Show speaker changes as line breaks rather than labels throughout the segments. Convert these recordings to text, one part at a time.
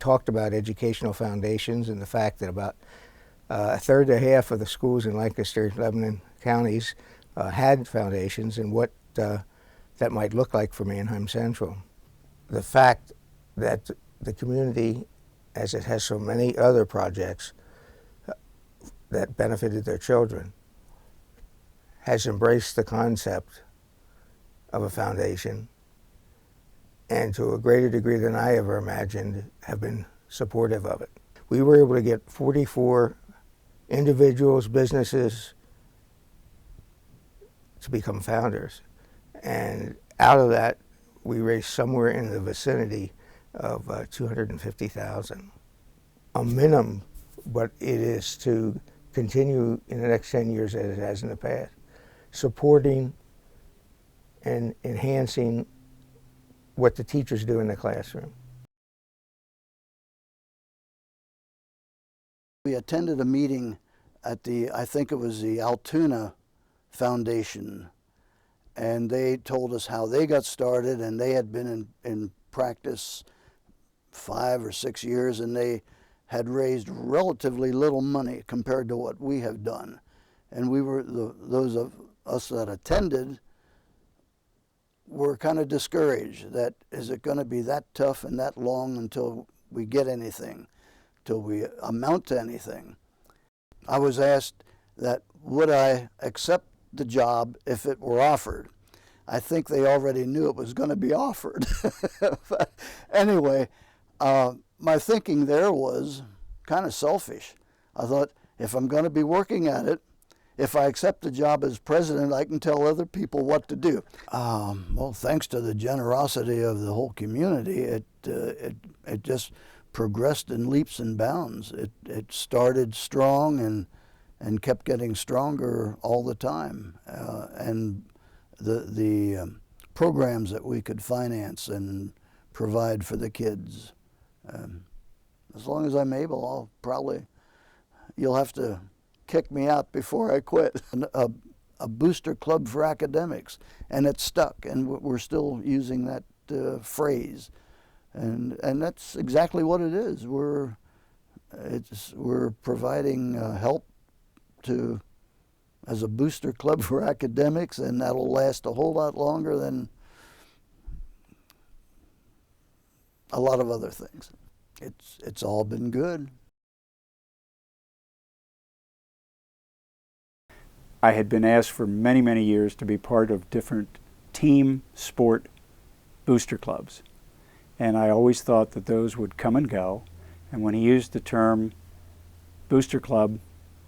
talked about educational foundations and the fact that about a third to half of the schools in Lancaster, Lebanon counties had foundations, and what that might look like for Mannheim Central. The fact that the community, as it has so many other projects that benefited their children, has embraced the concept of a foundation, and to a greater degree than I ever imagined, have been supportive of it. We were able to get 44 individuals, businesses to become founders. And out of that, we raised somewhere in the vicinity of $250,000. A minimum, but it is to continue in the next 10 years as it has in the past, supporting and enhancing what the teachers do in the classroom.
We attended a meeting at I think it was the Altoona Foundation, and they told us how they got started, and they had been in practice 5 or 6 years, and they had raised relatively little money compared to what we have done. And we were, those of us that attended were kind of discouraged that, is it going to be that tough and that long until we get anything, till we amount to anything? I was asked that would I accept the job if it were offered. I think they already knew it was going to be offered. But anyway, my thinking there was kind of selfish. I thought, if I'm going to be working at it, if I accept the job as president, I can tell other people what to do. Well, thanks to the generosity of the whole community, it just progressed in leaps and bounds. It started strong and kept getting stronger all the time. And the programs that we could finance and provide for the kids, as long as I'm able, I'll probably, you'll have to kick me out before I quit. A booster club for academics, and it stuck, and we're still using that phrase. And that's exactly what it is. We're providing help as a booster club for academics, and that'll last a whole lot longer than a lot of other things. It's all been good.
I had been asked for many, many years to be part of different team sport booster clubs. And I always thought that those would come and go. And when he used the term booster club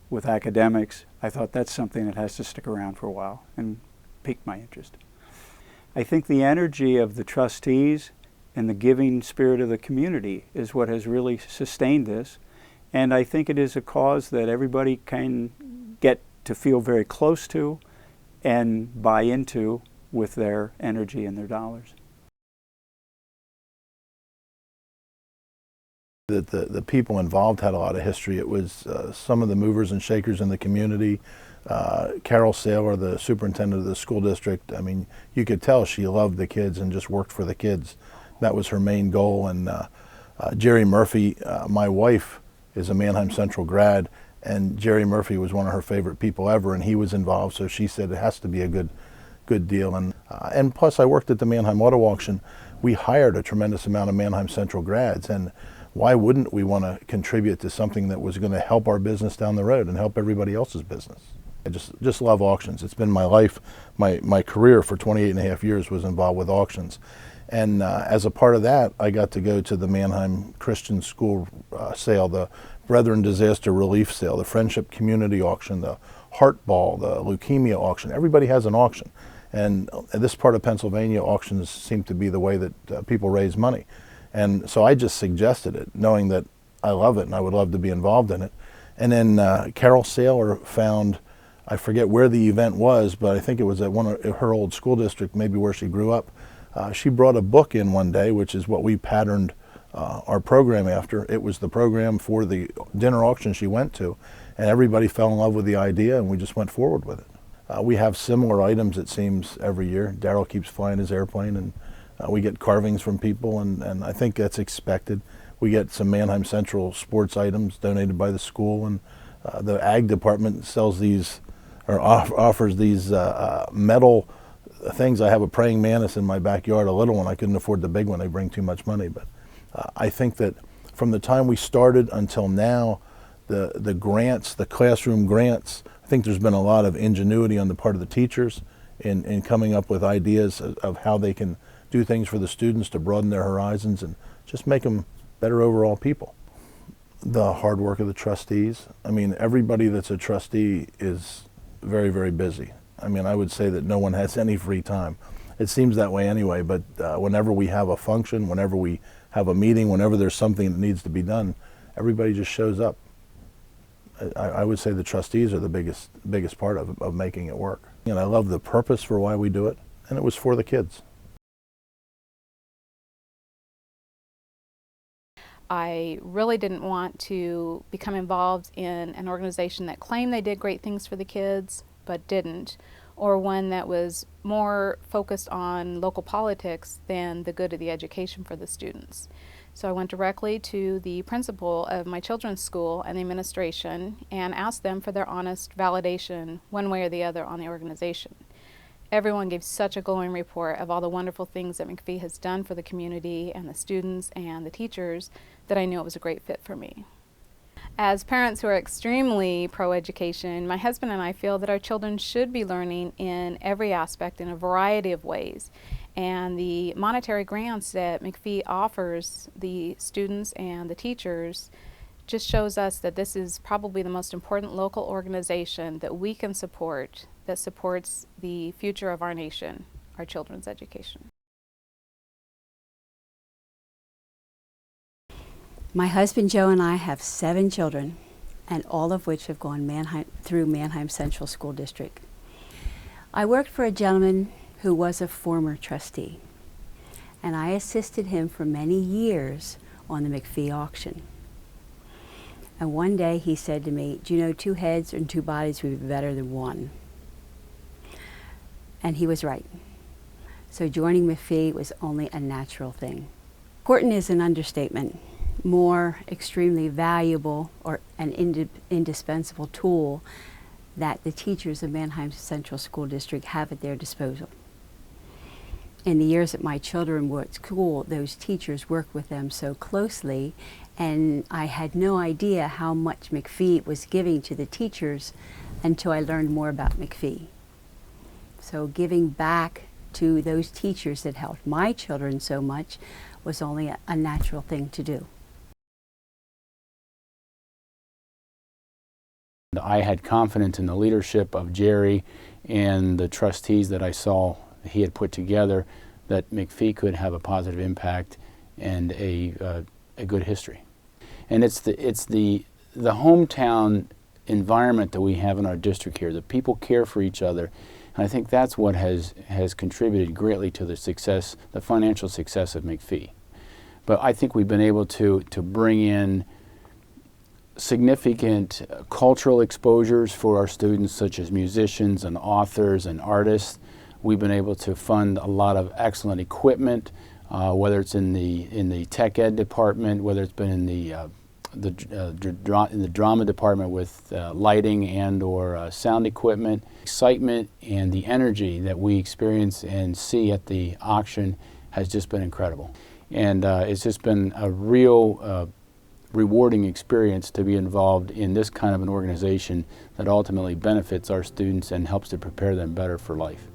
with academics, I thought that's something that has to stick around for a while, and piqued my interest. I think the energy of the trustees and the giving spirit of the community is what has really sustained this. And I think it is a cause that everybody can get to feel very close to and buy into with their energy and their dollars.
The people involved had a lot of history. It was some of the movers and shakers in the community. Carol Saylor, the superintendent of the school district, I mean, you could tell she loved the kids and just worked for the kids. That was her main goal. And Jerry Murphy, my wife, is a Mannheim Central grad, and Jerry Murphy was one of her favorite people ever, and he was involved, so she said it has to be a good deal. And plus, I worked at the Mannheim Auto Auction. We hired a tremendous amount of Mannheim Central grads, and why wouldn't we want to contribute to something that was going to help our business down the road and help everybody else's business? I just love auctions. It's been my life. My career for 28 and a half years was involved with auctions. And as a part of that, I got to go to the Mannheim Christian School sale, the Brethren Disaster Relief sale, the Friendship Community auction, the Heart Ball, the Leukemia auction. Everybody has an auction. And in this part of Pennsylvania, auctions seem to be the way that people raise money. And so I just suggested it, knowing that I love it and I would love to be involved in it. And then Carol Saylor found, I forget where the event was, but I think it was at one of her old school district, maybe where she grew up. She brought a book in one day, which is what we patterned our program after. It was the program for the dinner auction she went to, and everybody fell in love with the idea, and we just went forward with it. We have similar items, it seems, every year. Darryl keeps flying his airplane, and we get carvings from people, and I think that's expected. we get some Mannheim Central sports items donated by the school, and the ag department sells these, or offers these metal things. I have a praying mantis in my backyard, a little one. I couldn't afford the big one. They bring too much money. But I think that from the time we started until now, the grants, the classroom grants, I think there's been a lot of ingenuity on the part of the teachers in coming up with ideas of how they can do things for the students to broaden their horizons and just make them better overall people. The hard work of the trustees. I mean, everybody that's a trustee is very, very busy. I mean, I would say that no one has any free time. It seems that way anyway, but whenever we have a function, whenever we have a meeting, whenever there's something that needs to be done, everybody just shows up. I would say the trustees are the biggest part of making it work. And I love the purpose for why we do it, and it was for the kids.
I really didn't want to become involved in an organization that claimed they did great things for the kids, but didn't, or one that was more focused on local politics than the good of the education for the students. So I went directly to the principal of my children's school and the administration and asked them for their honest validation one way or the other on the organization. Everyone gave such a glowing report of all the wonderful things that MCFEE has done for the community and the students and the teachers that I knew it was a great fit for me. As parents who are extremely pro-education, my husband and I feel that our children should be learning in every aspect in a variety of ways. And the monetary grants that MCFEE offers the students and the teachers just shows us that this is probably the most important local organization that we can support that supports the future of our nation, our children's education.
My husband Joe and I have 7 children, and all of which have gone through Mannheim Central School District. I worked for a gentleman who was a former trustee, and I assisted him for many years on the MCFEE auction. And one day he said to me, "Do you know 2 heads and 2 bodies would be better than 1?" And he was right. So joining MCFEE was only a natural thing. Important is an understatement. More extremely valuable or an indispensable tool that the teachers of Mannheim Central School District have at their disposal. In the years that my children were at school, those teachers worked with them so closely, and I had no idea how much MCFEE was giving to the teachers until I learned more about MCFEE. So giving back to those teachers that helped my children so much was only a natural thing to do.
I had confidence in the leadership of Jerry and the trustees that I saw he had put together that MCFEE could have a positive impact and a good history. And it's the hometown environment that we have in our district here. The people care for each other, and I think that's what has contributed greatly to the success, the financial success of MCFEE. But I think we've been able to bring in significant cultural exposures for our students, such as musicians and authors and artists. We've been able to fund a lot of excellent equipment, whether it's in the tech ed department, whether it's been in the drama department with lighting and or sound equipment. Excitement and the energy that we experience and see at the auction has just been incredible. And it's just been a real rewarding experience to be involved in this kind of an organization that ultimately benefits our students and helps to prepare them better for life.